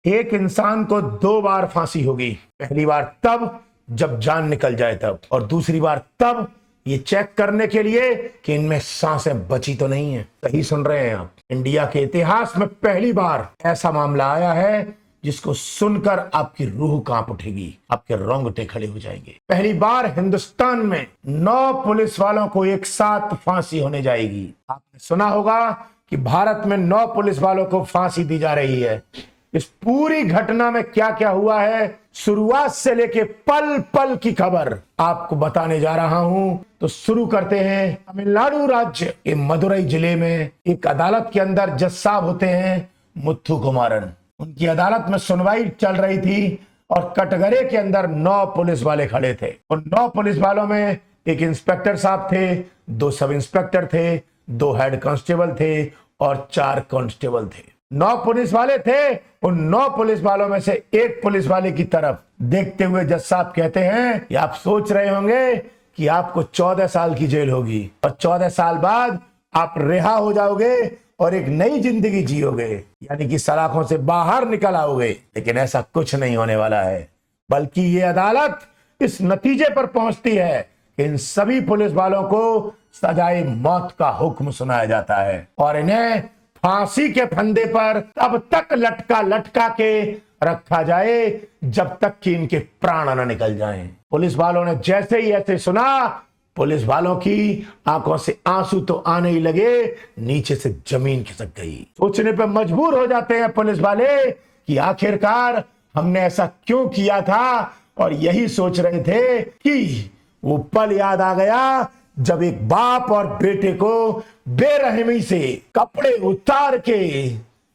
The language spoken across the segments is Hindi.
एक इंसान को 2 बार फांसी होगी। पहली बार तब जब जान निकल जाए तब, और दूसरी बार तब ये चेक करने के लिए कि इनमें सांसें बची तो नहीं है। सही सुन रहे हैं आप। इंडिया के इतिहास में पहली बार ऐसा मामला आया है जिसको सुनकर आपकी रूह कांप उठेगी, आपके रोंगटे खड़े हो जाएंगे। पहली बार हिंदुस्तान में 9 पुलिस वालों को एक साथ फांसी होने जाएगी। आपने सुना होगा कि भारत में 9 पुलिस वालों को फांसी दी जा रही है। इस पूरी घटना में क्या क्या हुआ है, शुरुआत से लेके पल पल की खबर आपको बताने जा रहा हूं। तो शुरू करते हैं। तमिलनाडु राज्य के मदुरई जिले में एक अदालत के अंदर जज साहब होते हैं मुथु कुमारन। उनकी अदालत में सुनवाई चल रही थी और कटघरे के अंदर 9 पुलिस वाले खड़े थे। उन 9 पुलिस वालों में एक इंस्पेक्टर साहब थे, 2 सब इंस्पेक्टर थे, 2 हेड कांस्टेबल थे और 4 कांस्टेबल थे। 9 पुलिस वाले थे। उन 9 पुलिस वालों में से एक पुलिस वाले की तरफ देखते हुए जज साहब कहते हैं कि आप सोच रहे होंगे कि आपको 14 साल की जेल होगी और 14 साल बाद आप रिहा हो जाओगे और एक नई जिंदगी जियोगे, यानी कि सलाखों से बाहर निकल आओगे। लेकिन ऐसा कुछ नहीं होने वाला है, बल्कि ये अदालत इस नतीजे पर पहुंचती है कि इन सभी पुलिस वालों को सजाए मौत का हुक्म सुनाया जाता है और इन्हें फांसी के फंदे पर तब तक लटका के रखा जाए जब तक कि इनके प्राण न निकल जाएं। पुलिस वालों ने जैसे ही ऐसे सुना, पुलिस वालों की आंखों से आंसू तो आने ही लगे, नीचे से जमीन खिसक गई। सोचने पर मजबूर हो जाते हैं पुलिस वाले कि आखिरकार हमने ऐसा क्यों किया था, और यही सोच रहे थे कि वो पल याद आ गया जब एक बाप और बेटे को बेरहमी से कपड़े उतार के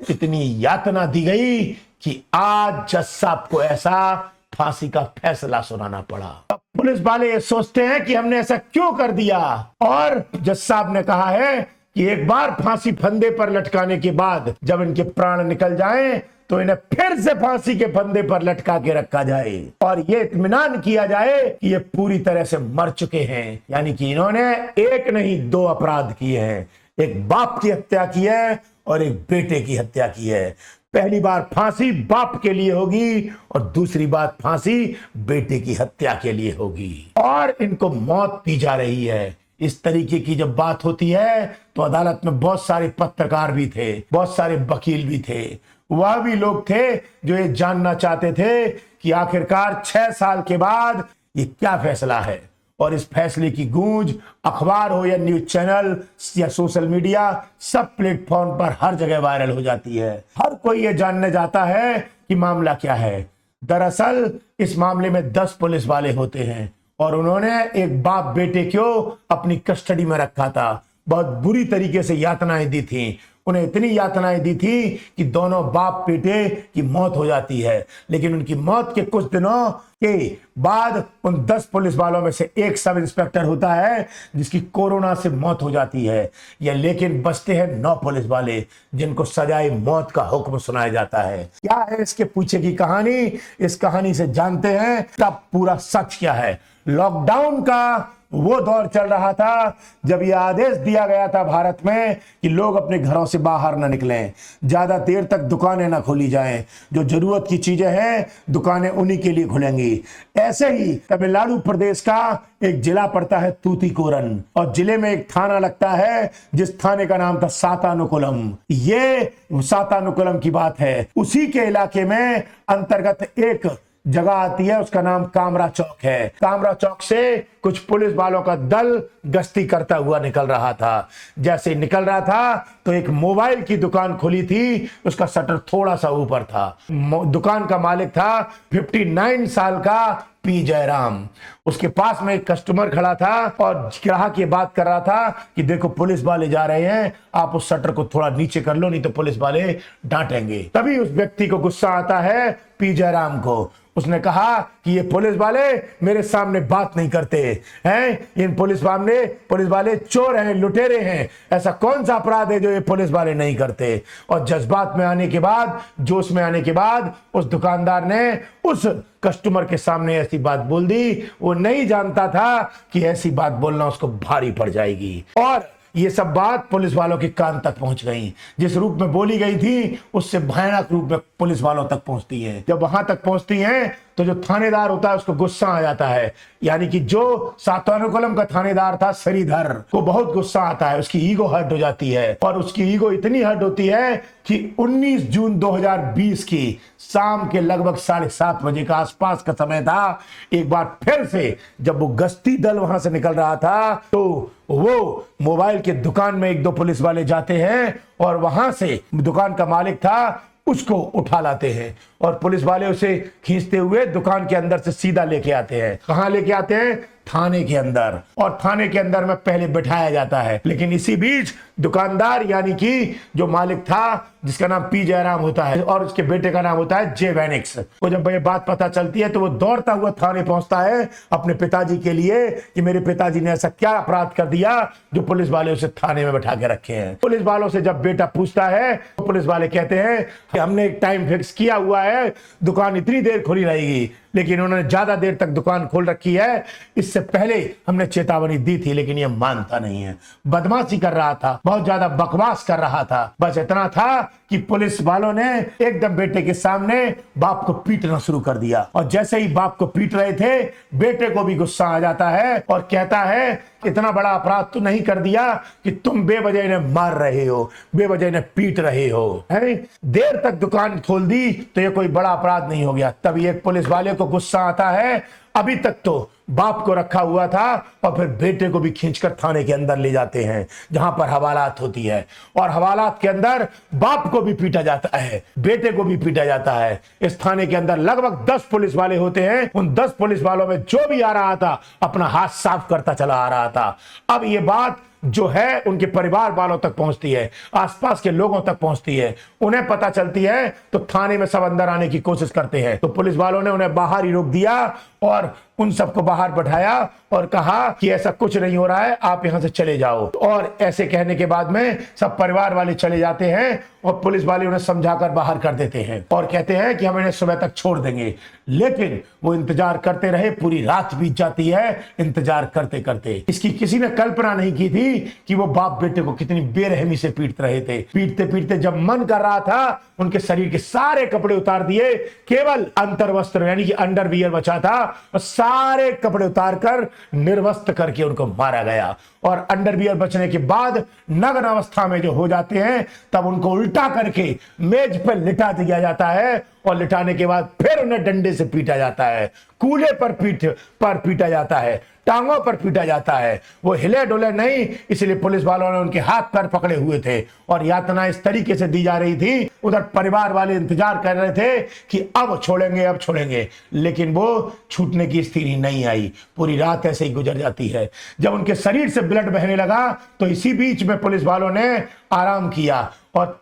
इतनी यातना दी गई कि आज जज साहब को ऐसा फांसी का फैसला सुनाना पड़ा। अब पुलिस वाले ये सोचते हैं कि हमने ऐसा क्यों कर दिया, और जज साहब ने कहा है कि एक बार फांसी फंदे पर लटकाने के बाद जब इनके प्राण निकल जाएं तो इन्हें फिर से फांसी के फंदे पर लटका के रखा जाए और ये इत्मीनान किया जाए कि ये पूरी तरह से मर चुके हैं। यानी कि इन्होंने एक नहीं 2 अपराध किए हैं, एक बाप की हत्या की है और एक बेटे की हत्या की है। पहली बार फांसी बाप के लिए होगी और दूसरी बार फांसी बेटे की हत्या के लिए होगी, और इनको मौत दी जा रही है। इस तरीके की जब बात होती है तो अदालत में बहुत सारे पत्रकार भी थे, बहुत सारे वकील भी थे, वह भी लोग थे जो ये जानना चाहते थे कि आखिरकार 6 साल के बाद ये क्या फैसला है। और इस फैसले की गूंज अखबार हो या न्यूज चैनल या सोशल मीडिया, सब प्लेटफॉर्म पर हर जगह वायरल हो जाती है। हर कोई ये जानने जाता है कि मामला क्या है। दरअसल इस मामले में 10 पुलिस वाले होते हैं और उन्होंने एक बाप बेटे को अपनी कस्टडी में रखा था। बहुत बुरी तरीके से यातनाएं दी थी, उन्हें इतनी यातनाएं दी थी कि दोनों बाप बेटे की मौत हो जाती है। लेकिन उनकी मौत के कुछ दिनों के बाद उन 10 पुलिस वालों में से एक सब इंस्पेक्टर होता है जिसकी कोरोना से मौत हो जाती है। या लेकिन बचते हैं 9 पुलिस वाले जिनको सजाए मौत का हुक्म सुनाया जाता है। क्या है इसके पीछे की कहानी, इस कहानी से जानते हैं तब पूरा सच क्या है। लॉकडाउन का वो दौर चल रहा था जब यह आदेश दिया गया था भारत में कि लोग अपने घरों से बाहर ना निकलें, ज्यादा देर तक दुकानें ना खोली जाएं, जो जरूरत की चीजें हैं दुकानें उन्हीं के लिए खुलेंगी। ऐसे ही तमिलनाडु प्रदेश का एक जिला पड़ता है तूतीकोरन और जिले में एक थाना लगता है जिस थाने का नाम था सातानुकुलम। ये सातानुकुलम की बात है। उसी के इलाके में अंतर्गत एक जगह आती है, उसका नाम कामरा चौक है। कामरा चौक से कुछ पुलिस वालों का दल गश्ती करता हुआ निकल रहा था। जैसे निकल रहा था तो एक मोबाइल की दुकान खुली थी, उसका शटर थोड़ा सा ऊपर था। दुकान का मालिक था 59 साल का पी जयराम। उसके पास में एक कस्टमर खड़ा था और ग्राहक ये बात कर रहा था कि देखो पुलिस वाले जा रहे हैं, आप उस शटर को थोड़ा नीचे कर लो नहीं तो पुलिस वाले डांटेंगे। तभी उस व्यक्ति को गुस्सा आता है पी जयराम को। उसने कहा कि ये पुलिस वाले मेरे सामने बात नहीं करते हैं, इन पुलिस वाले चोर हैं, लुटेरे हैं, ऐसा कौन सा अपराध है जो ये पुलिस वाले नहीं करते। और जज्बात में आने के बाद, जोश में आने के बाद उस दुकानदार ने उस कस्टमर के सामने ऐसी बात बोल दी। वो नहीं जानता था कि ऐसी बात बोलना उसको भारी पड़ जाएगी। और ये सब बात पुलिस वालों के कान तक पहुंच गई। जिस रूप में बोली गई थी उससे भयानक रूप में पुलिस वालों तक पहुंचती है। जब वहां तक पहुंचती हैं तो जो थानेदार होता है उसको गुस्सा आ जाता है, यानी कि जो सातवानुकलम का थानेदार था श्रीधर को बहुत गुस्सा आता है, उसकी ईगो हर्ट हो जाती है। और उसकी ईगो इतनी हर्ट होती है कि 19 जून 2020 की शाम के लगभग 7:30 बजे का आसपास का समय था, एक बार फिर से जब वो गश्ती दल वहां से निकल रहा था तो वो मोबाइल के दुकान में एक दो पुलिस वाले जाते हैं और वहां से दुकान का मालिक था उसको उठा लाते हैं और पुलिस वाले उसे खींचते हुए दुकान के अंदर से सीधा लेके आते हैं। कहां लेके आते हैं? थाने के अंदर। और थाने के अंदर में पहले बिठाया जाता है, लेकिन इसी बीच दुकानदार यानी कि जो मालिक था जिसका नाम पी जयराम होता है और उसके बेटे का नाम होता है जे वैनिक्स, वो जब ये बात पता चलती है तो वो दौड़ता हुआ थाने पहुंचता है अपने पिताजी के लिए कि मेरे पिताजी ने ऐसा क्या अपराध कर दिया जो पुलिस वाले उसे थाने में बैठा के रखे हैं। पुलिस वालों से जब बेटा पूछता है तो पुलिस वाले कहते हैं कि हमने एक टाइम फिक्स किया हुआ है, दुकान इतनी देर खुली रहेगी, लेकिन उन्होंने ज्यादा देर तक दुकान खोल रखी है। इससे पहले हमने चेतावनी दी थी लेकिन ये मानता नहीं है, बदमाशी कर रहा था, बहुत ज्यादा बकवास कर रहा था। बस इतना था कि पुलिस वालों ने एकदम बेटे के सामने बाप को पीटना शुरू कर दिया और जैसे ही बाप को पीट रहे थे बेटे को भी गुस्सा आ जाता है और कहता है इतना बड़ा अपराध तो नहीं कर दिया कि तुम बेवजह इन्हें मार रहे हो, बेवजह इन्हें पीट रहे हो, है? देर तक दुकान खोल दी तो ये कोई बड़ा अपराध नहीं हो गया। तभी एक पुलिस वाले को गुस्सा आता है, अभी तक तो बाप को रखा हुआ था और फिर बेटे को भी खींचकर थाने के अंदर ले जाते हैं जहां पर हवालात होती है और हवालात के अंदर बाप को भी पीटा जाता है, बेटे को भी पीटा जाता है। इस थाने के अंदर लगभग 10 पुलिस वाले होते हैं। उन 10 पुलिस वालों में जो भी आ रहा था अपना हाथ साफ करता चला आ रहा था। अब ये बात जो है उनके परिवार वालों तक पहुंचती है, आसपास के लोगों तक पहुंचती है, उन्हें पता चलती है तो थाने में सब अंदर आने की कोशिश करते हैं। तो पुलिस वालों ने उन्हें बाहर ही रोक दिया और उन सबको बाहर बैठाया और कहा कि ऐसा कुछ नहीं हो रहा है, आप यहां से चले जाओ। और ऐसे कहने के बाद में सब परिवार वाले चले जाते हैं और पुलिस वाले उन्हें समझाकर बाहर कर देते हैं और कहते हैं कि हम इन्हें सुबह तक छोड़ देंगे। लेकिन वो इंतजार करते रहे, पूरी रात बीत जाती है इंतजार करते करते। इसकी किसी ने कल्पना नहीं की थी कि वो बाप बेटे को कितनी बेरहमी से पीट रहे थे। पीटते पीटते जब मन कर रहा था उनके शरीर के सारे कपड़े उतार दिए, केवल अंतर्वस्त्र यानी कि अंडरवियर बचा था और सारे कपड़े उतारकर निर्वस्त्र करके उनको मारा गया। और अंडरवियर बचने के बाद नग्न अवस्था में जो हो जाते हैं तब उनको उल्टा करके मेज पर लिटा दिया जाता है और लिटाने के बाद फिर उन्हें डंडे से पीटा जाता है, कूल्हे पर पीटा जाता है, टांगों पर पीटा जाता है। वो हिले डुले नहीं, इसलिए पुलिस वालों ने उनके हाथ पैर पकड़े हुए थे और यातना इस तरीके से दी जा रही थी। उधर परिवार वाले इंतजार कर रहे थे कि अब छोड़ेंगे, लेकिन वो छूटने की स्थिति नहीं आई। पूरी रात ऐसे ही गुजर जाती है। जब उनके शरीर से ब्लड बहने लगा तो इसी बीच में पुलिस वालों ने आराम किया और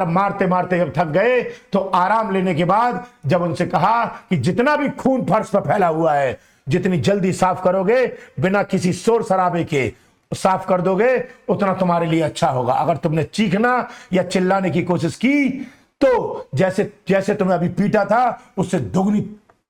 मारते मारते जब थक गए तो आराम लेने के बाद जब उनसे कहा कि जितना भी खून फर्श पर फैला हुआ है जितनी जल्दी साफ करोगे, बिना किसी शोर शराबे के साफ कर दोगे, उतना तुम्हारे लिए अच्छा होगा। अगर तुमने चीखना या चिल्लाने की कोशिश की तो जैसे तुम्हें अभी पीटा था उससे दुगनी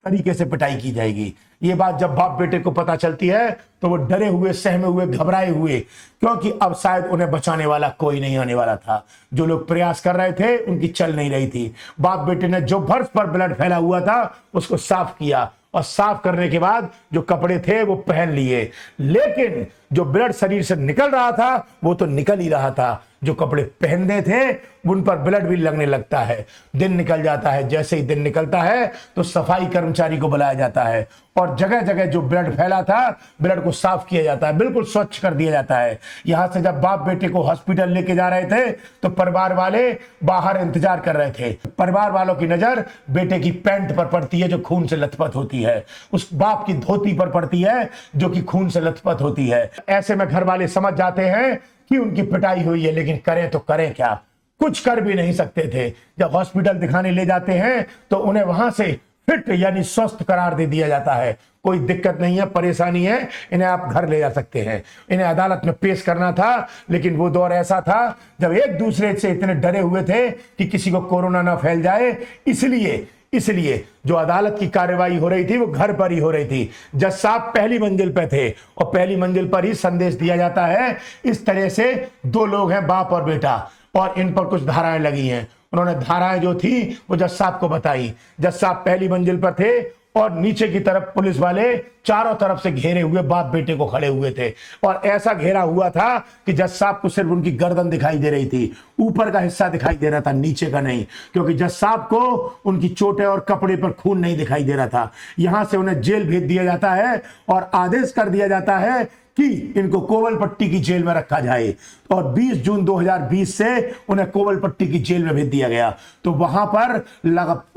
तरीके से पिटाई की जाएगी। ये बात जब बाप बेटे को पता चलती है तो वो डरे हुए, सहमे हुए, घबराए हुए, क्योंकि अब शायद उन्हें बचाने वाला कोई नहीं आने वाला था। जो लोग प्रयास कर रहे थे उनकी चल नहीं रही थी। बाप बेटे ने जो फर्श पर ब्लड फैला हुआ था उसको साफ किया और साफ करने के बाद जो कपड़े थे वो पहन लिए, लेकिन जो ब्लड शरीर से निकल रहा था वो तो निकल ही रहा था। जो कपड़े पहनने थे उन पर ब्लड भी लगने लगता है। दिन निकल जाता है, जैसे ही दिन निकलता है तो सफाई कर्मचारी को बुलाया जाता है और जगह जगह जो ब्लड फैला था ब्लड को साफ किया जाता है, बिल्कुल स्वच्छ कर दिया जाता है। यहां से जब बाप बेटे को हॉस्पिटल लेके जा रहे थे तो परिवार वाले बाहर इंतजार कर रहे थे। परिवार वालों की नजर बेटे की पैंट पर पड़ती है जो खून से लथपथ होती है, उस बाप की धोती पर पड़ती है जो कि खून से लथपथ होती है। ऐसे में घर वाले समझ जाते हैं कि उनकी पिटाई हुई है, लेकिन करें तो करें क्या, कुछ कर भी नहीं सकते थे। जब हॉस्पिटल दिखाने ले जाते हैं तो उन्हें वहां से फिट यानी स्वस्थ करार दे दिया जाता है। कोई दिक्कत नहीं है, परेशानी है, इन्हें आप घर ले जा सकते हैं। इन्हें अदालत में पेश करना था, लेकिन वो दौर ऐसा था जब एक दूसरे से इतने डरे हुए थे कि किसी को कोरोना ना फैल जाए, इसलिए इसलिए जो अदालत की कार्यवाही हो रही थी वो घर पर ही हो रही थी। जज साहब पहली मंजिल पे थे और पहली मंजिल पर ही संदेश दिया जाता है। इस तरह से दो लोग हैं, बाप और बेटा, और इन पर कुछ धाराएं लगी हैं। उन्होंने धाराएं जो थी वो जज साहब को बताई। जज साहब पहली मंजिल पर थे और नीचे की तरफ पुलिस वाले चारों तरफ से घेरे हुए बाप बेटे को खड़े हुए थे, और ऐसा घेरा हुआ था कि जज साहब को सिर्फ उनकी गर्दन दिखाई दे रही थी, ऊपर का हिस्सा दिखाई दे रहा था, नीचे का नहीं, क्योंकि जज साहब को उनकी चोटें और कपड़े पर खून नहीं दिखाई दे रहा था। यहां से उन्हें जेल भेज दिया जाता है और आदेश कर दिया जाता है कि इनको कोवलपट्टी की जेल में रखा जाए, और 20 जून 2020 से उन्हें कोवलपट्टी की जेल में भेज दिया गया। तो वहां पर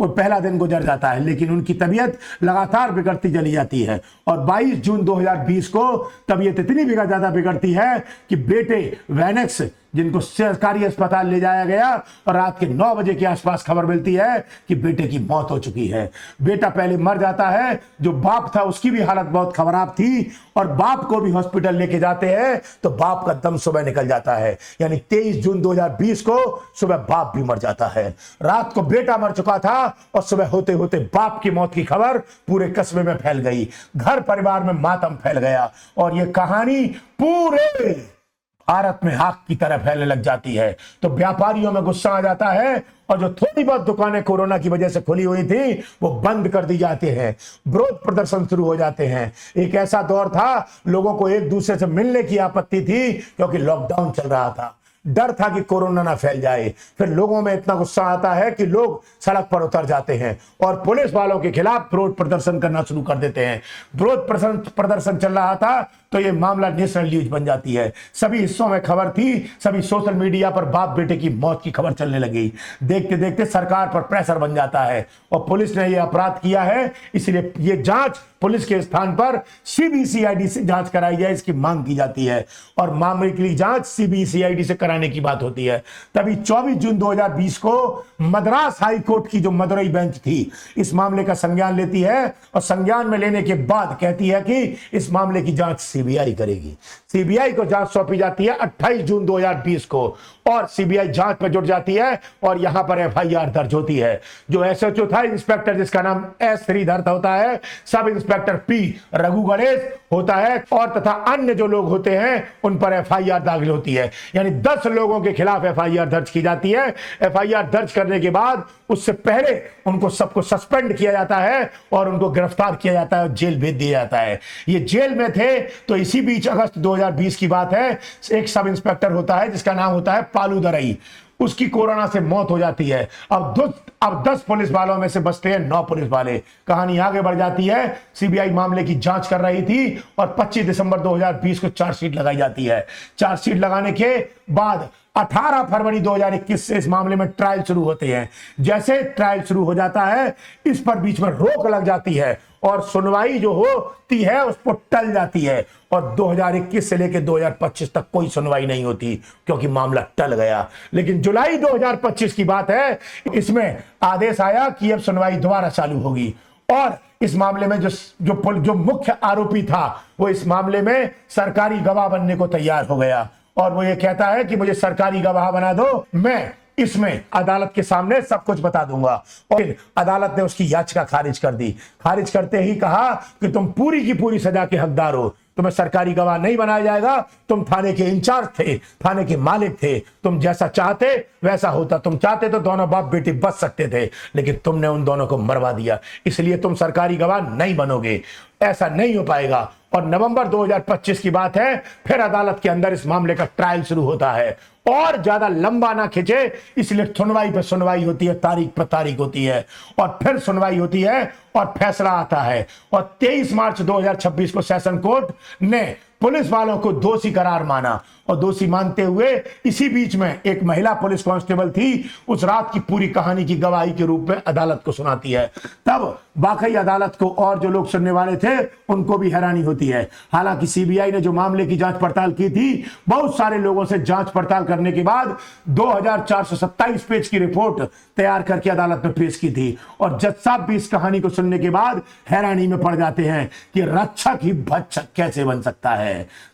पहला दिन गुजर जाता है, लेकिन उनकी तबीयत लगातार बिगड़ती चली जाती है, और 22 जून 2020 को तबीयत इतनी ज्यादा बिगड़ती है कि बेटे वैनेक्स, जिनको सरकारी अस्पताल ले जाया गया, और रात के 9 बजे के आसपास खबर मिलती है कि बेटे की मौत हो चुकी है। बेटा पहले मर जाता है, जो बाप था उसकी भी हालत बहुत खराब थी, और बाप को भी हॉस्पिटल लेके जाते हैं तो बाप का दम सुबह निकल जाता है। यानी 23 जून 2020 को सुबह बाप भी मर जाता है। रात को बेटा मर चुका था और सुबह होते होते बाप की मौत की खबर पूरे कस्बे में फैल गई, घर परिवार में मातम फैल गया, और यह कहानी पूरे भारत में आग की तरह फैलने लग जाती है। तो व्यापारियों में गुस्सा आ जाता है, और जो थोड़ी बहुत दुकानें कोरोना की वजह से खुली हुई थी वो बंद कर दी जाती हैं। विरोध प्रदर्शन शुरू हो जाते हैं। एक ऐसा दौर था, लोगों को एक दूसरे से मिलने की आपत्ति थी, क्योंकि लॉकडाउन चल रहा था, डर था कि कोरोना ना फैल जाए। फिर लोगों में इतना गुस्सा आता है कि लोग सड़क पर उतर जाते हैं और पुलिस वालों के खिलाफ विरोध प्रदर्शन करना शुरू कर देते हैं। विरोध प्रदर्शन चल रहा था तो ये मामला नेशनल न्यूज बन जाती है। सभी हिस्सों में खबर थी, सभी सोशल मीडिया पर बाप बेटे की मौत की खबर चलने लगी। देखते देखते सरकार पर प्रेशर बन जाता है, और पुलिस ने ये अपराध किया है, इसलिए ये जांच पुलिस के स्थान पर सीबीसीआईडी से जांच कराई जाए, इसकी मांग की जाती है, और मामले की जांच सीबीसीआईडी से कराने की बात होती है। तभी 24 जून 2020 को मद्रास हाई कोर्ट की जो मदुरई बेंच थी इस मामले का संज्ञान लेती है, और संज्ञान में लेने के बाद कहती है कि इस मामले की जांच सीबीआई करेगी। सीबीआई को जांच सौंपी जाती है 28 जून 2020 को, और सीबीआई जांच में जुट जाती है, और यहां पर एफआईआर दर्ज होती है। जो एसएचओ था इंस्पेक्टर, जिसका नाम एस श्रीधर होता है, sub inspector P Raghu Ganesh होता है, और तथा अन्य जो लोग होते हैं उन पर एफआईआर दाखिल होती है। यानी 10 लोगों के खिलाफ एफआईआर दर्ज की जाती है। एफआईआर दर्ज करने के बाद उससे पहले उनको सबको सस्पेंड किया जाता है और उनको गिरफ्तार किया जाता है और जेल भेज दिया जाता है। ये जेल में थे तो इसी बीच अगस्त 2020 की बात है, एक सब इंस्पेक्टर होता है जिसका नाम होता है पालू दरई, उसकी कोरोना से मौत हो जाती है। अब 10 पुलिस वालों में से बचते हैं 9 पुलिस वाले। कहानी आगे बढ़ जाती है। सीबीआई मामले की जांच कर रही थी और 25 दिसंबर 2020 को चार्जशीट लगाई जाती है। चार्जशीट लगाने के बाद 18 फरवरी 2021 से इस मामले में ट्रायल शुरू होते हैं। जैसे ट्रायल शुरू हो जाता है, इस पर बीच में रोक लग जाती है और सुनवाई जो होती है उस पर टल जाती है, और 2021 से लेकर 2025 तक कोई सुनवाई नहीं होती क्योंकि मामला टल गया। लेकिन जुलाई 2025 की बात है, इसमें आदेश आया कि अब सुनवाई दोबारा चालू होगी, और इस मामले में जो मुख्य आरोपी था वो इस मामले में सरकारी गवाह बनने को तैयार हो गया, और वो ये कहता है कि मुझे सरकारी गवाह बना दो, मैं इसमें अदालत के सामने सब कुछ बता दूंगा। और अदालत ने उसकी याचिका खारिज कर दी। खारिज करते ही कहा कि तुम पूरी की पूरी सजा के हकदार हो, तुम्हें सरकारी गवाह नहीं बनाया जाएगा, तुम थाने के इंचार्ज थे, थाने के मालिक थे, तुम जैसा चाहते वैसा होता। तुम चाहते तो दोनों बाप बेटी बच सकते थे, लेकिन तुमने उन दोनों को मरवा दिया, इसलिए तुम सरकारी गवाह नहीं बनोगे, ऐसा नहीं हो पाएगा। और नवंबर 2025 की बात है, फिर अदालत के अंदर इस मामले का ट्रायल शुरू होता है, और ज्यादा लंबा ना खिंचे इसलिए सुनवाई पर सुनवाई होती है, तारीख पर तारीख होती है, और फिर सुनवाई होती है और फैसला आता है। और 23 मार्च 2026 को सेशन कोर्ट ने पुलिस वालों को दोषी करार माना, और दोषी मानते हुए इसी बीच में एक महिला पुलिस कांस्टेबल थी, उस रात की पूरी कहानी की गवाही के रूप में अदालत को सुनाती है। तब वाकई अदालत को और जो लोग सुनने वाले थे उनको भी हैरानी होती है। हालांकि सीबीआई ने जो मामले की जांच पड़ताल की थी, बहुत सारे लोगों से जांच पड़ताल करने के बाद 2427 पेज की रिपोर्ट तैयार करके अदालत में पेश की थी, और जज साहब भी इस कहानी को सुनने के बाद हैरानी में पड़ जाते हैं कि रक्षक ही भक्षक कैसे बन सकता है।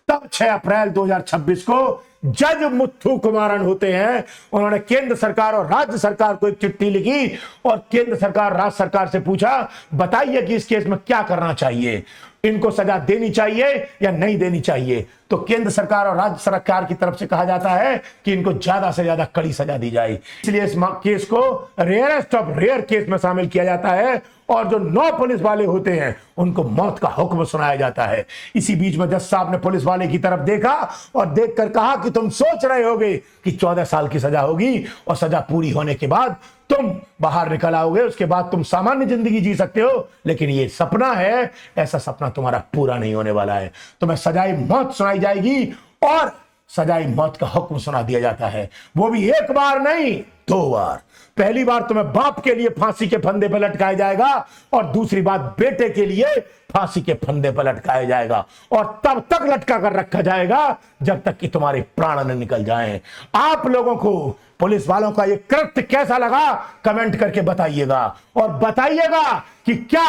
तब 6 अप्रैल 2026 को जज मुथु कुमारन होते हैं, उन्होंने केंद्र सरकार और राज्य सरकार को एक चिट्ठी लिखी और केंद्र सरकार राज्य सरकार से पूछा, बताइए कि इस केस में क्या करना चाहिए, इनको सजा देनी चाहिए या नहीं देनी चाहिए। तो केंद्र सरकार और राज्य सरकार की तरफ से कहा जाता है कि इनको ज्यादा से ज्यादा कड़ी सजा दी जाए। इसलिए इस केस को रेयरेस्ट ऑफ रेयर केस में शामिल किया जाता है और जो 9 पुलिस वाले होते हैं उनको मौत का हुक्म सुनाया जाता है। इसी बीच में जज साहब ने पुलिस वाले की तरफ देखा और देखकर कहा कि तुम सोच रहे होगे कि 14 साल की सजा होगी और सजा पूरी होने के बाद तुम बाहर निकल आओगे, उसके बाद तुम सामान्य जिंदगी जी सकते हो, लेकिन ये सपना है, ऐसा सपना तुम्हारा पूरा नहीं होने वाला है। तुम्हें सजाए मौत सुनाई जाएगी और सजाए मौत का हुक्म सुना दिया जाता है, वो भी एक बार नहीं 2 बार। पहली बार तुम्हें बाप के लिए फांसी के फंदे पर लटकाया जाएगा और दूसरी बार बेटे के लिए फांसी के फंदे पर लटकाया जाएगा और तब तक लटका कर रखा जाएगा जब तक कि तुम्हारे प्राण न निकल जाएं। आप लोगों को पुलिस वालों का ये कृत्य कैसा लगा कमेंट करके बताइएगा और बताइएगा कि क्या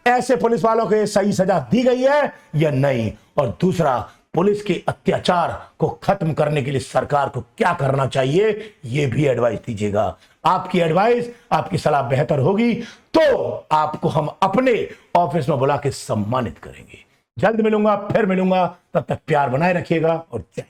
ऐसे पुलिस वालों को ये सही सजा दी गई है या नहीं। और दूसरा, पुलिस के अत्याचार को खत्म करने के लिए सरकार को क्या करना चाहिए, ये भी एडवाइस दीजिएगा। आपकी एडवाइस, आपकी सलाह बेहतर होगी तो आपको हम अपने ऑफिस में बुला के सम्मानित करेंगे। जल्द मिलूंगा, फिर मिलूंगा, तब तक प्यार बनाए रखिएगा और जय।